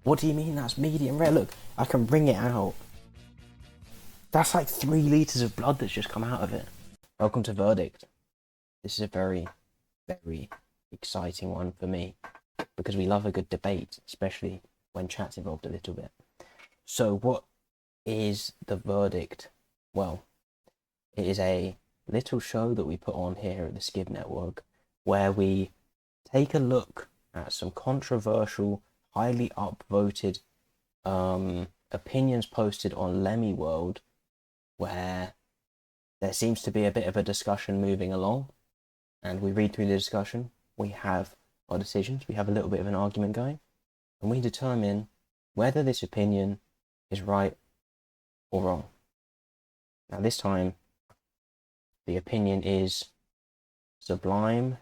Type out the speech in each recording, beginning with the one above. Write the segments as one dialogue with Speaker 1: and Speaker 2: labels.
Speaker 1: What do you mean that's medium rare? Look, I can wring it out. That's like 3 liters of blood that's just come out of it. Welcome to Verdict. This is a very, very exciting one for me because we love a good debate, especially when chat's involved a little bit. So what is the Verdict? Well, it is a little show that we put on here at the SK1B Network where we take a look at some controversial, highly upvoted opinions posted on Lemmy World, where there seems to be a bit of a discussion moving along, and we read through the discussion, we have our decisions, we have a little bit of an argument going, and we determine whether this opinion is right or wrong. Now this time, the opinion is Sublime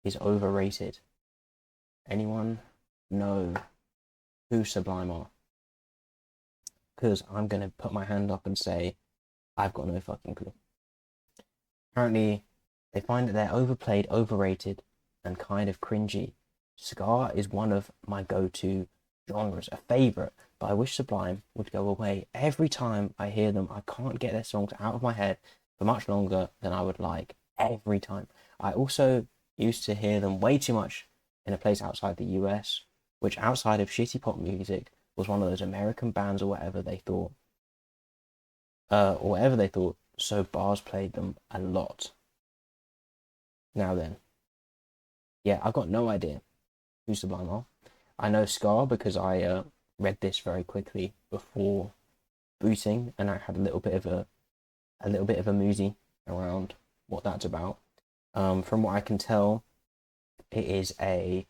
Speaker 1: is overrated. Anyone know who Sublime are? Because I'm going to put my hand up and say, I've got no fucking clue. Apparently, they find that they're overplayed, overrated, and kind of cringy. Ska is one of my go-to genres, a favourite, but I wish Sublime would go away. Every time I hear them, I can't get their songs out of my head for much longer than I would like. Every time. I also used to hear them way too much in a place outside the US, which outside of shitty pop music was one of those American bands or whatever they thought. So bars played them a lot. Now then, yeah, I've got no idea who Sublime are. I know Ska because I read this very quickly before booting, and I had a little bit of a musey around what that's about. From what I can tell, it is a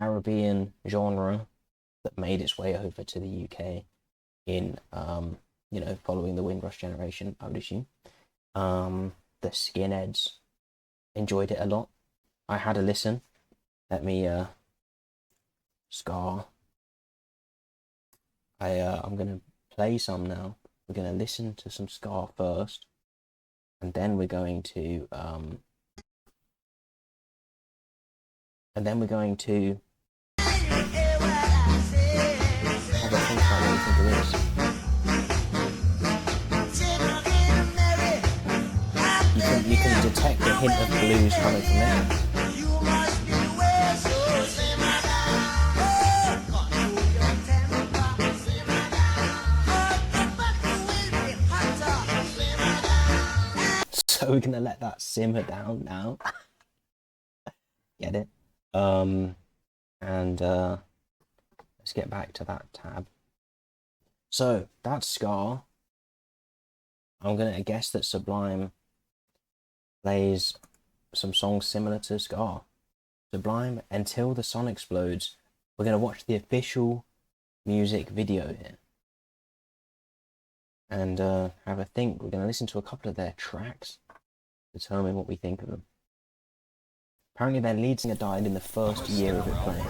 Speaker 1: Caribbean genre that made its way over to the UK in following the Windrush generation, I would assume. The skinheads enjoyed it a lot. I had a listen. Let me Ska. I'm gonna play some now. We're gonna listen to some Ska first, and then we're going to have a think about what we think of this. You can detect the hint of blues coming from it. So we're gonna let that simmer down now. Get it? Let's get back to that tab. So that's Ska. I'm gonna guess that Sublime plays some songs similar to Ska. Sublime, Until the Sun Explodes. We're gonna watch the official music video here and have a think. We're gonna listen to a couple of their tracks, determine what we think of them. Apparently their lead singer died in the first year of it playing.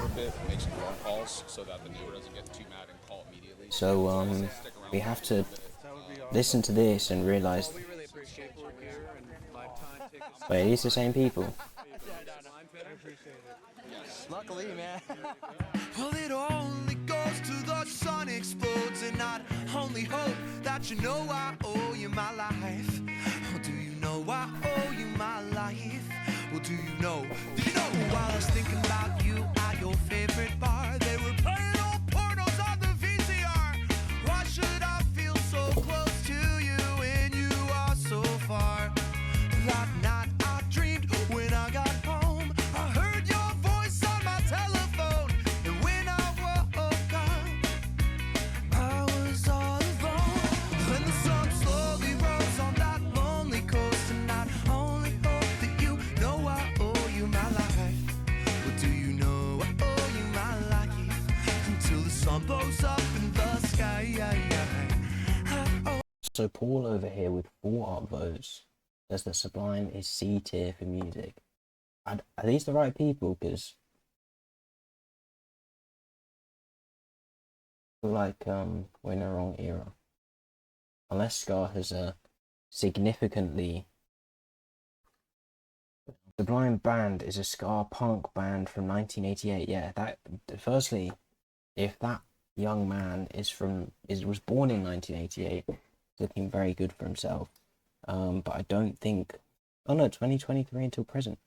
Speaker 1: So we have to listen to this and realise, wait, these the same people?
Speaker 2: Luckily, man. Well, it only goes to the sun explodes, and I only hope that you know I owe you my life. Oh, do you know I owe you my life? Well, do you know while I was thinking about you at your favorite bar, they were playing old pornos on the VCR. Why should I feel so close to you when you are so far? That night I dreamed when I got home, I heard your voice on my telephone, and when I woke up, I was all alone. When the sun slowly rose on that lonely coast, and I only hope that you know I owe you my life. Well, do you know I owe you my life until the sun blows up in the sky?
Speaker 1: So Paul over here with 4 upvotes says that Sublime is C tier for music. Are these the right people? Because I feel like we're in the wrong era. Unless Ska has significantly Sublime Band is a ska punk band from 1988. Yeah, that firstly, if that young man was born in 1988, looking very good for himself. But I don't think. Oh no, 2023 until present.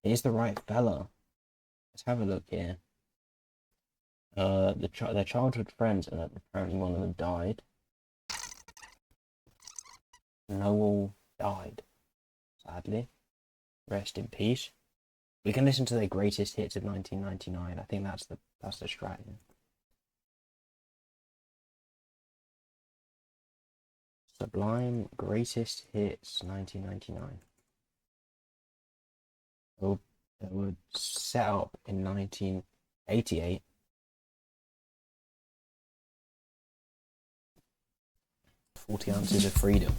Speaker 1: It is the right fella. Let's have a look here. Their childhood friends, and apparently one of them died. Noel died, sadly. Rest in peace. We can listen to their greatest hits of 1999. I think that's the strat. Sublime greatest hits 1999. Oh, they were set up in 1988. "40 Ounces of Freedom."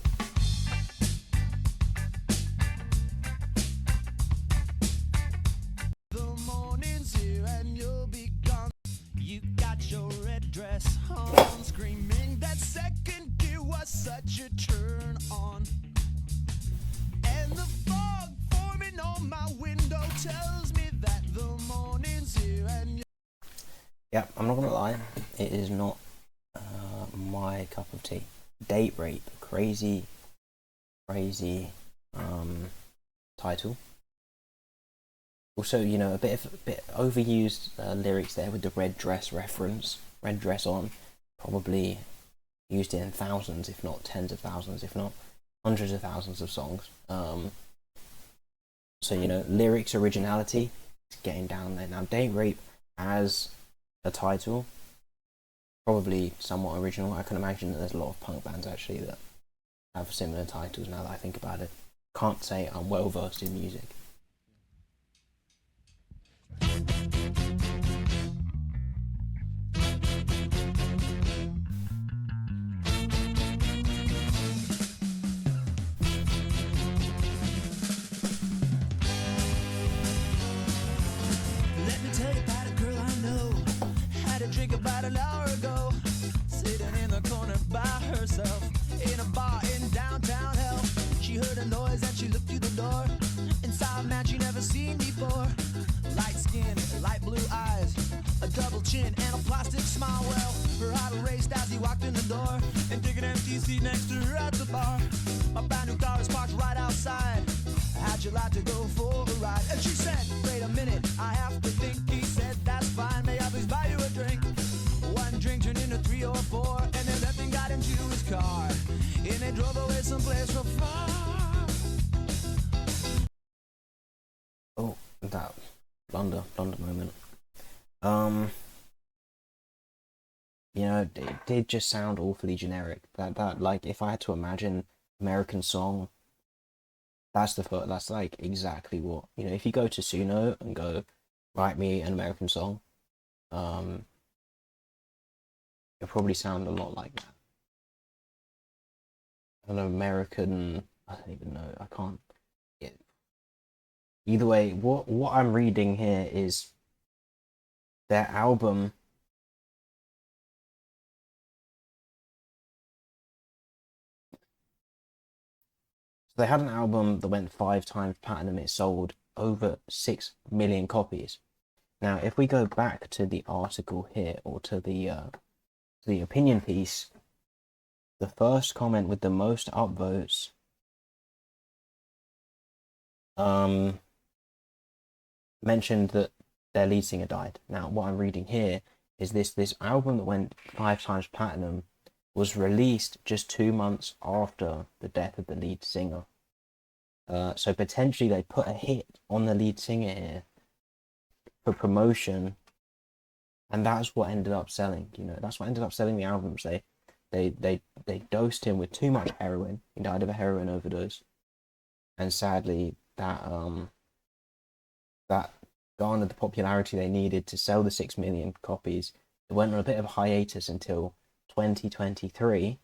Speaker 2: The morning's here and you'll be gone. You got your red dress on, screaming that second gear was such a turn on. And the fog forming on my window tells me that the morning's here and
Speaker 1: Yeah, I'm not gonna lie, it is not my cup of tea. Date Rape, crazy title. Also, you know, a bit overused lyrics there with the red dress reference. Red dress on, probably used it in thousands, if not tens of thousands, if not hundreds of thousands of songs. So, you know, lyrics originality is getting down there. Now, Date Rape as a title, probably somewhat original. I can imagine that there's a lot of punk bands actually that have similar titles now that I think about it. Can't say I'm well versed in music.
Speaker 2: let me tell you about a girl I know. Had a drink about an hour ago, sitting in the corner by herself in a bar in downtown hell. She heard a noise and she looked through the door and saw a man she never seen before. Light skin, light blue eyes, a double chin and a plastic smile. Well, her heart raced as he walked in the door and took an empty seat next to her at the bar. A brand new car is parked right outside. How'd you like to go for a ride? And she said, wait a minute, I have to think. He said, that's fine, may I please buy you a drink? One drink turned into 3 or 4, and then left and got into his car, and they drove away someplace real far.
Speaker 1: Oh, that blunder moment. You know, it did just sound awfully generic. That like, if I had to imagine American song, that's like exactly what, you know, if you go to Suno and go write me an American song, it'll probably sound a lot like that. An American, I don't even know, I can't get. Either way, what I'm reading here is their album. They had an album that went 5 times platinum. It sold over 6 million copies. Now, if we go back to the article here, or to the opinion piece, the first comment with the most upvotes mentioned that their lead singer died. Now, what I'm reading here is this album that went 5 times platinum was released just 2 months after the death of the lead singer. So potentially they put a hit on the lead singer here for promotion, and that's what ended up selling. You know, that's what ended up selling the albums. They dosed him with too much heroin. He died of a heroin overdose, and sadly that garnered the popularity they needed to sell the 6 million copies. It went on a bit of a hiatus until 2023,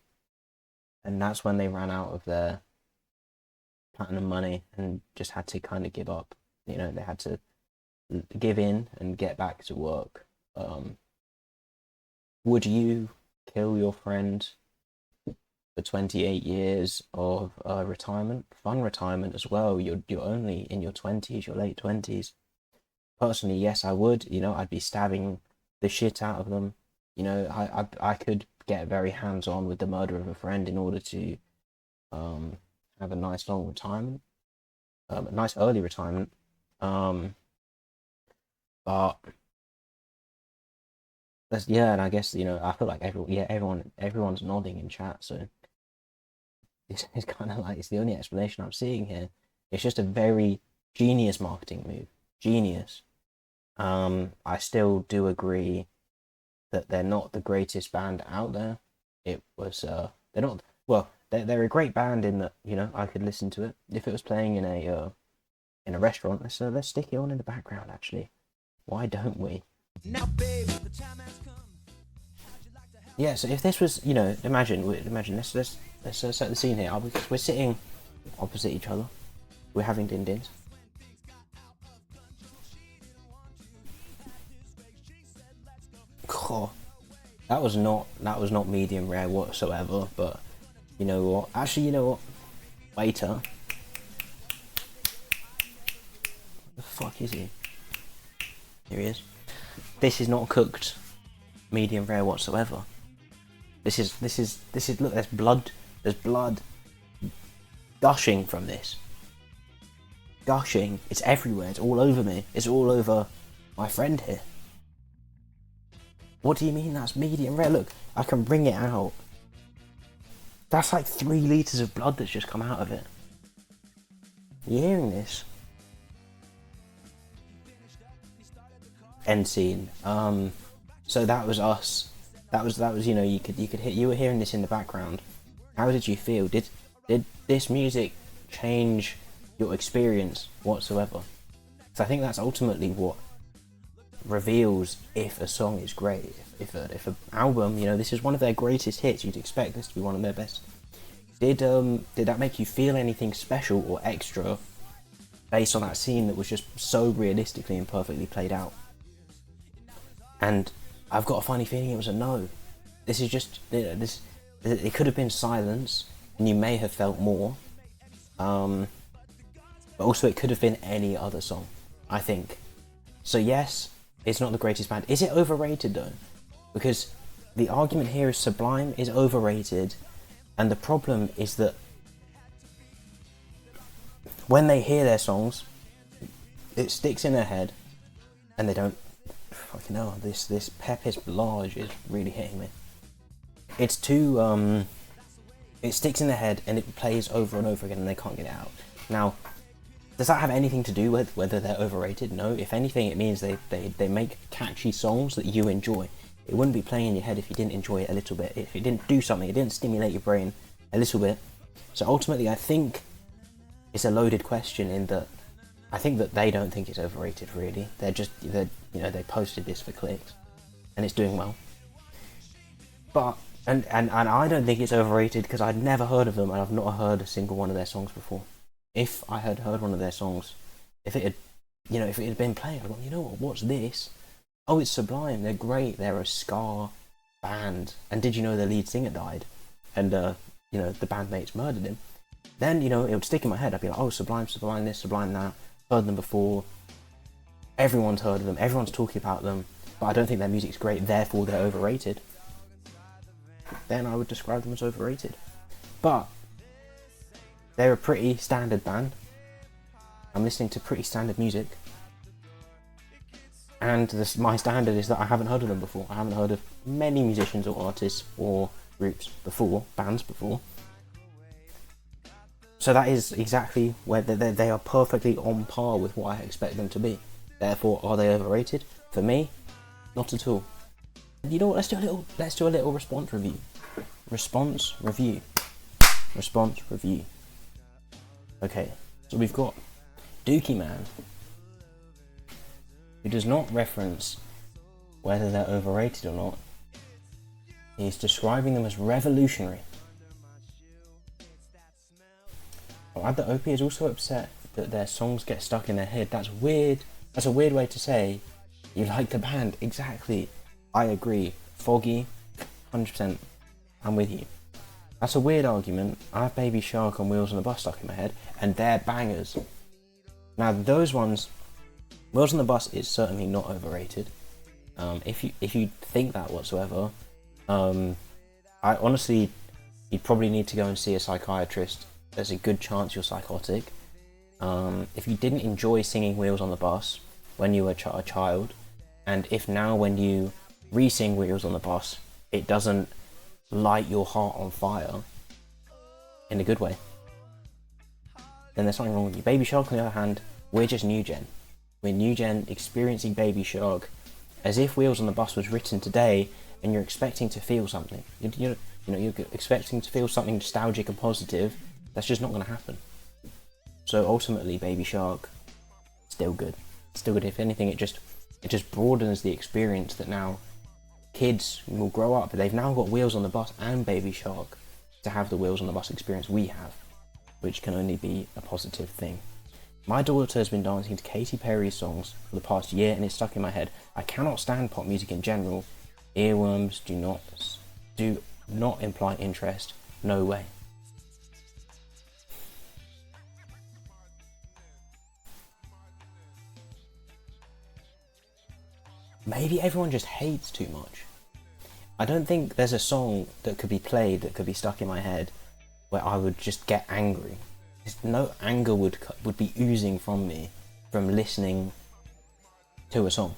Speaker 1: and that's when they ran out of their platinum money and just had to kind of give up. You know, they had to give in and get back to work. Would you kill your friend for 28 years of retirement, fun retirement as well. You're only in your 20s, your late 20s. Personally, yes, I would. I'd be stabbing the shit out of them. I could get very hands-on with the murder of a friend in order to have a nice long retirement, a nice early retirement. But and I guess I feel like everyone's nodding in chat, so it's kind of like it's the only explanation I'm seeing here. It's just a very genius marketing move, genius. I still do agree that they're not the greatest band out there. They're not, well, they're a great band in that I could listen to it if it was playing in a restaurant. Let's stick it on in the background. Actually, why don't we?
Speaker 2: Now, baby, the time has come.
Speaker 1: Yeah. So if this was, imagine. Let's set the scene here. We're sitting opposite each other. We're having din-dins. Oh, that was not medium rare whatsoever. But you know what? Actually, you know what? Waiter. What the fuck is he? Here he is. This is not cooked medium rare whatsoever. This is look, there's blood gushing from this. Gushing. It's everywhere. It's all over me. It's all over my friend here. What do you mean that's medium rare? Look, I can wring it out. That's like 3 litres of blood that's just come out of it. You hearing this? End scene. So that was us. That was you were hearing this in the background. How did you feel? Did this music change your experience whatsoever? So I think that's ultimately what reveals if a song is great. If an album, this is one of their greatest hits, you'd expect this to be one of their best. Did that make you feel anything special or extra based on that scene that was just so realistically and perfectly played out? And I've got a funny feeling it was a no. This is just this. It could have been silence, and you may have felt more. But also it could have been any other song, I think. So yes, it's not the greatest band. Is it overrated though? Because the argument here is Sublime is overrated, and the problem is that when they hear their songs, it sticks in their head, and they don't. Fucking hell, this Pepis Blanche is really hitting me. It's too it sticks in their head and it plays over and over again, and they can't get it out. Now, does that have anything to do with whether they're overrated? No. If anything, it means they make catchy songs that you enjoy. It wouldn't be playing in your head if you didn't enjoy it a little bit. If it didn't do something, it didn't stimulate your brain a little bit. So ultimately, I think it's a loaded question in that I think that they don't think it's overrated. Really, they posted this for clicks, and it's doing well. But and I don't think it's overrated because I'd never heard of them, and I've not heard a single one of their songs before. If I had heard one of their songs, if it had been played, I'd go, what's this? Oh, it's Sublime. They're great. They're a ska band. And did you know their lead singer died? And the bandmates murdered him. Then it would stick in my head. I'd be like, oh, Sublime this, Sublime that. Heard them before. Everyone's heard of them. Everyone's talking about them. But I don't think their music's great. Therefore, they're overrated. Then I would describe them as overrated. But they're a pretty standard band. I'm listening to pretty standard music. And my standard is that I haven't heard of them before. I haven't heard of many musicians or artists or groups before, bands before. So that is exactly where they are perfectly on par with what I expect them to be. Therefore, are they overrated? For me, not at all. You know what? Let's do a little response review. Response review. Okay, so we've got Dookie Man, who does not reference whether they're overrated or not. He's describing them as revolutionary. I'll add that Opie is also upset that their songs get stuck in their head. That's weird. That's a weird way to say you like the band. Exactly. I agree. Foggy, 100%. I'm with you. That's a weird argument. I have Baby Shark and Wheels on the Bus stuck in my head, and they're bangers. Now those ones, Wheels on the Bus is certainly not overrated. If you think that whatsoever, I honestly, you'd probably need to go and see a psychiatrist. There's a good chance you're psychotic. If you didn't enjoy singing Wheels on the Bus when you were a child, and if now when you re-sing Wheels on the Bus, it doesn't light your heart on fire in a good way, then there's something wrong with you. Baby Shark, on the other hand, we're just new gen. We're new gen experiencing Baby Shark as if Wheels on the Bus was written today, and you're expecting to feel something. You're expecting to feel something nostalgic and positive. That's just not going to happen. So ultimately, Baby Shark, still good. Still good. If anything, it just broadens the experience that now kids will grow up. They've now got Wheels on the Bus and Baby Shark to have the Wheels on the Bus experience we have, which can only be a positive thing. My daughter has been dancing to Katy Perry's songs for the past year, and it's stuck in my head. I cannot stand pop music in general. Earworms do not imply interest. No way. Maybe everyone just hates too much. I don't think there's a song that could be played that could be stuck in my head where I would just get angry. No anger would be oozing from me from listening to a song.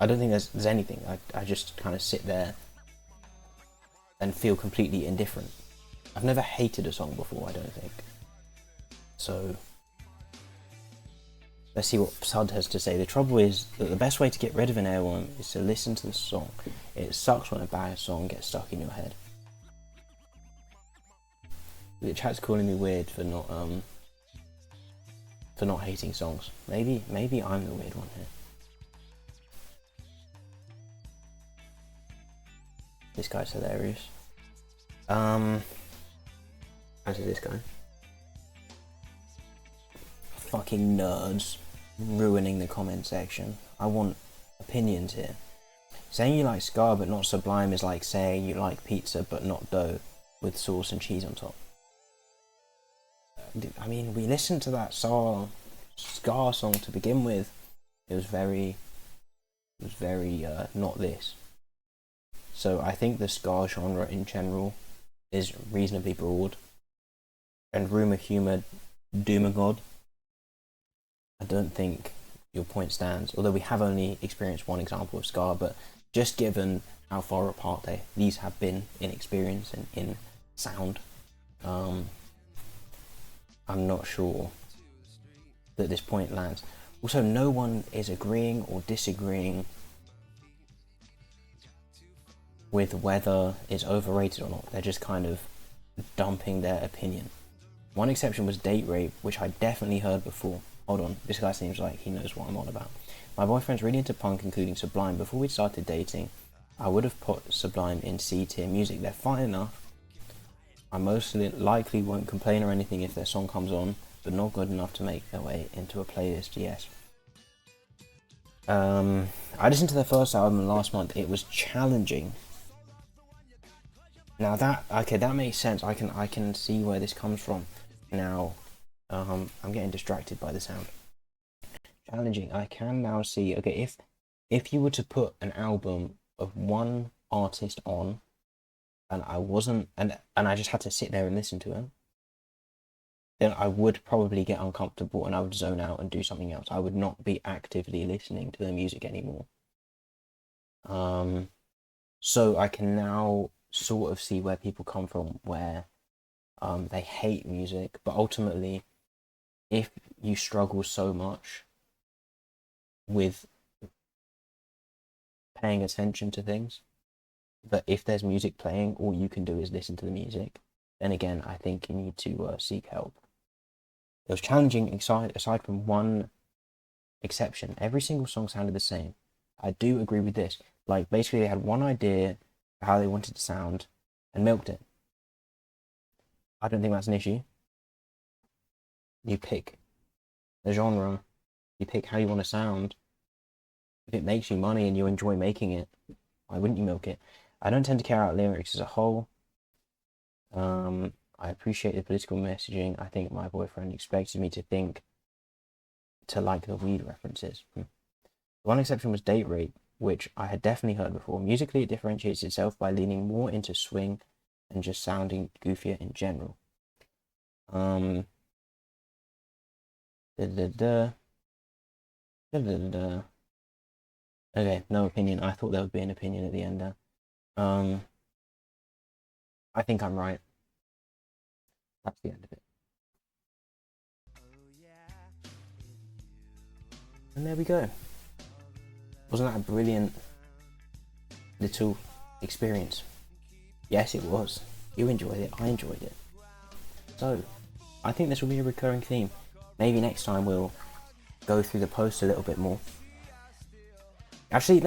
Speaker 1: I don't think there's anything. I just kind of sit there and feel completely indifferent. I've never hated a song before, I don't think. So let's see what Sud has to say. The trouble is that the best way to get rid of an airworm is to listen to the song. It sucks when a bad song gets stuck in your head. The chat's calling me weird for not hating songs. Maybe I'm the weird one here. This guy's hilarious. As is this guy. Fucking nerds ruining the comment section. I want opinions here. Saying you like Scar but not Sublime is like saying you like pizza but not dough with sauce and cheese on top. I mean, we listened to that Scar song to begin with. It was very not this. So I think the Scar genre in general is reasonably broad. And Rumour Humour Doomagod, I don't think your point stands. Although we have only experienced one example of Scar, but just given how far apart these have been in experience and in sound, I'm not sure that this point lands. Also, no one is agreeing or disagreeing with whether it's overrated or not. They're just kind of dumping their opinion. One exception was Date Rape, which I definitely heard before. Hold on, this guy seems like he knows what I'm on about. My boyfriend's really into punk, including Sublime. Before we started dating, I would have put Sublime in C-tier music. They're fine enough. I most likely won't complain or anything if their song comes on, but not good enough to make their way into a playlist, yes. I listened to their first album last month. It was challenging. Now that makes sense. I can see where this comes from. Now, I'm getting distracted by the sound. Challenging. I can now see. Okay, if you were to put an album of one artist on, and I wasn't, and I just had to sit there and listen to him, then I would probably get uncomfortable and I would zone out and do something else. I would not be actively listening to the music anymore. So I can now sort of see where people come from, where they hate music, but ultimately, if you struggle so much with paying attention to things, that if there's music playing, all you can do is listen to the music, then again, I think you need to seek help. It was challenging aside from one exception. Every single song sounded the same. I do agree with this. Like, basically, they had one idea of how they wanted to sound and milked it. I don't think that's an issue. You pick the genre, you pick how you want to sound. If it makes you money and you enjoy making it, why wouldn't you milk it? I don't tend to care about lyrics as a whole. I appreciate the political messaging. I think my boyfriend expected me to like the weed references. The one exception was date rape, which I had definitely heard before. Musically, it differentiates itself by leaning more into swing and just sounding goofier in general. Da da da da da da. Okay, no opinion. I thought there would be an opinion at the end there. I think I'm right. That's the end of it. And there we go. Wasn't that a brilliant little experience? Yes, it was. You enjoyed it. I enjoyed it. So, I think this will be a recurring theme. Maybe next time we'll go through the post a little bit more. Actually,